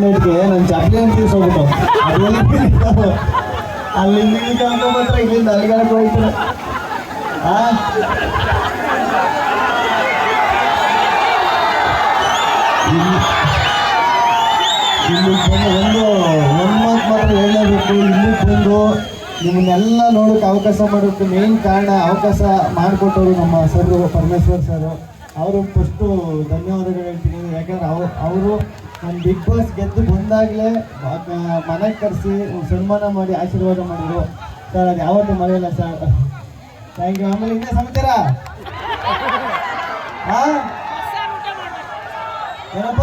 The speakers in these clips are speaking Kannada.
ಮಿನಿಟ್ಗೆ ನನ್ನ ಚಪ್ಪಲಿ ಅಂತ ತೀರ್ಸೋಗ್ಬಿಟ್ಟು ಅಲ್ಲಿ ಇಲ್ಲಿ ಕರ್ಕೊಂಡ್ಬತ್ರ ಇಲ್ಲಿಂದ ಅಲ್ಲಿಗಾರಕ್ಕೆ ಹೋಗ್ತಾರೆ. ಇಲ್ಲಿ ಬಂದು ಒಂದು ಮಾತು ಮಾತ್ರ ಹೇಳಬೇಕು. ಇಲ್ಲಿ ಬಂದು ನಿಮ್ಮನ್ನೆಲ್ಲ ನೋಡೋಕೆ ಅವಕಾಶ ಮಾಡೋಕ್ಕೆ ಮೇನ್ ಕಾರಣ ಅವಕಾಶ ಮಾಡಿಕೊಟ್ಟವರು ನಮ್ಮ ಸರ್ ಪರಮೇಶ್ವರ್ ಸರ್. ಅವರು ಫಸ್ಟು ಧನ್ಯವಾದಗಳು ಹೇಳ್ತೀನಿ. ಯಾಕಂದ್ರೆ ಅವರು ನಾನು ಬಿಗ್ ಬಾಸ್ ಗೆದ್ದು ಬಂದಾಗಲೇ ಮನೆಗೆ ಕರೆಸಿ ಸನ್ಮಾನ ಮಾಡಿ ಆಶೀರ್ವಾದ ಮಾಡಿದ್ರು ಸರ್. ಅದು ಯಾವತ್ತೂ ಮರೆಯಲ್ಲ ಸರ್. Thank you. ಆಮೇಲೆ ಇನ್ನೇ ಸಮಾಚಾರ ಏನಪ್ಪ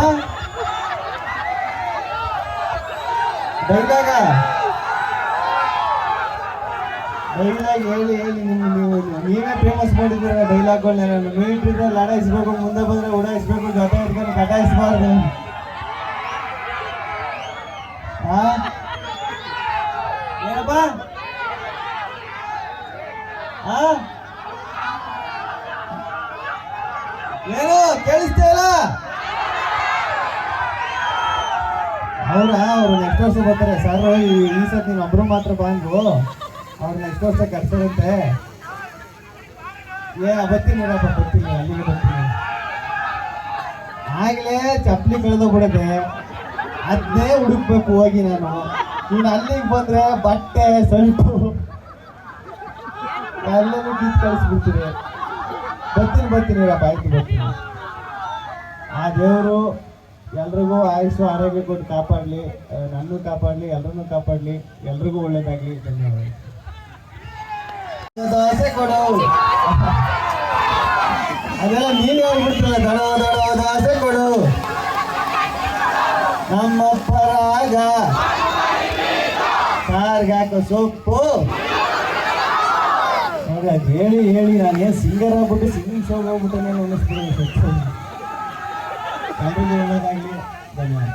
ಡೈಲಾಗ ಹೇಳಿ ನೀವೇ ಫೇಮಸ್ ಮಾಡಿದ್ದೀರ ಡೈಲಾಗ್ಗಳನ್ನ. ಮೀಟ್ರಿದ್ರೆ ಲಡಾಯಿಸ್ಬೇಕು, ಮುಂದೆ ಬಂದರೆ ಉಡಾಯಿಸ್ಬೇಕು, ಜೊತೆ ಇಟ್ಕೊಂಡು ಕಟಾಯಿಸ್ಬಾರ್ದು. ಏನಪ್ಪ ಏನು ಕೇಳಿಸ್ತಾ ಇಲ್ಲ? ಅವರು ನೆಕ್ಸ್ಟ್ ವರ್ಷ ಬರ್ತಾರೆ ಸರ್. ಈ ಸತಿ ನೀನು ಒಬ್ರು ಮಾತ್ರ ಬಂದು ಅವ್ರು ನೆಕ್ಸ್ಟ್ ವರ್ಷ ಕರ್ಸೋದಂತೆ. ಬರ್ತೀನಿ ನೋಡಪ್ಪ, ಬರ್ತೀನಿ, ಅಲ್ಲಿಗೆ ಬರ್ತೀನಿ. ಆಗಲೇ ಚಪ್ಪಲಿ ಕಳೆದೋಗ್ಬಿಡದೆ, ಅದನ್ನೇ ಹುಡುಕ್ಬೇಕು ಹೋಗಿ ನಾನು. ನೀನು ಅಲ್ಲಿಗೆ ಬಂದರೆ ಬಟ್ಟೆ ಸ್ವಲ್ಪ ಎಲ್ಲನೂ ಗೀತ್ ಕಳಿಸ್ಬಿಡ್ತೀನಿ. ಬರ್ತೀನಿ ನೋಡಪ್ಪ, ಆಯ್ತು ಬರ್ತೀನಿ. ಆ ದೇವರು ಎಲ್ರಿಗೂ ಆಯುಷು ಆರೋಗ್ಯ ಕೊಟ್ಟು ಕಾಪಾಡಲಿ, ನನ್ನೂ ಕಾಪಾಡಲಿ, ಎಲ್ಲರನ್ನೂ ಕಾಪಾಡಲಿ, ಎಲ್ರಿಗೂ ಒಳ್ಳೇದಾಗಲಿ. ಧನ್ಯವಾದ. ದೋಸೆ ಕೊಡು, ಅದೆಲ್ಲ ನೀನು ಹೇಳ್ಬಿಡ್ತಲ್ಲ. ದೊಡ್ಡ ದೋಸೆ ಕೊಡು, ನಮ್ಮಪ್ಪ ರಾಗ ಸಾರ್ಗೆ ಹಾಕೋ ಸೊಪ್ಪು. ನೋಡಿ ಅದು ಹೇಳಿ ನಾನೇನು ಸಿಂಗರ್ ಆಗ್ಬಿಟ್ಟು ಸಿಂಗಿಂಗ್ ಶೋಗೆ ಹೋಗ್ಬಿಟ್ಟೇನೇನು ಅನ್ನಿಸ್ತೀನಿ. ಎಲ್ರಿಗೂ ಒಳ್ಳೇದಾಗಲಿ. ಧನ್ಯವಾದ.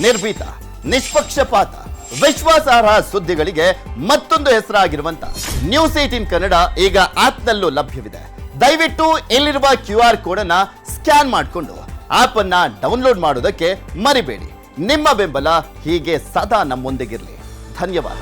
ನಿರ್ಭೀತ, ನಿಷ್ಪಕ್ಷಪಾತ, ವಿಶ್ವಾಸಾರ್ಹ ಸುದ್ದಿಗಳಿಗೆ ಮತ್ತೊಂದು ಹೆಸರಾಗಿರುವಂತ ನ್ಯೂಸ್18 ಕನ್ನಡ ಈಗ ಆಪ್ನಲ್ಲೂ ಲಭ್ಯವಿದೆ. ದಯವಿಟ್ಟು ಇಲ್ಲಿರುವ QR ಕೋಡ್ ಅನ್ನ ಸ್ಕ್ಯಾನ್ ಮಾಡಿಕೊಂಡು ಆಪ್ ಅನ್ನ ಡೌನ್ಲೋಡ್ ಮಾಡೋದಕ್ಕೆ ಮರಿಬೇಡಿ. ನಿಮ್ಮ ಬೆಂಬಲ ಹೀಗೆ ಸದಾ ನಮ್ಮೊಂದಿಗಿರಲಿ. ಧನ್ಯವಾದ.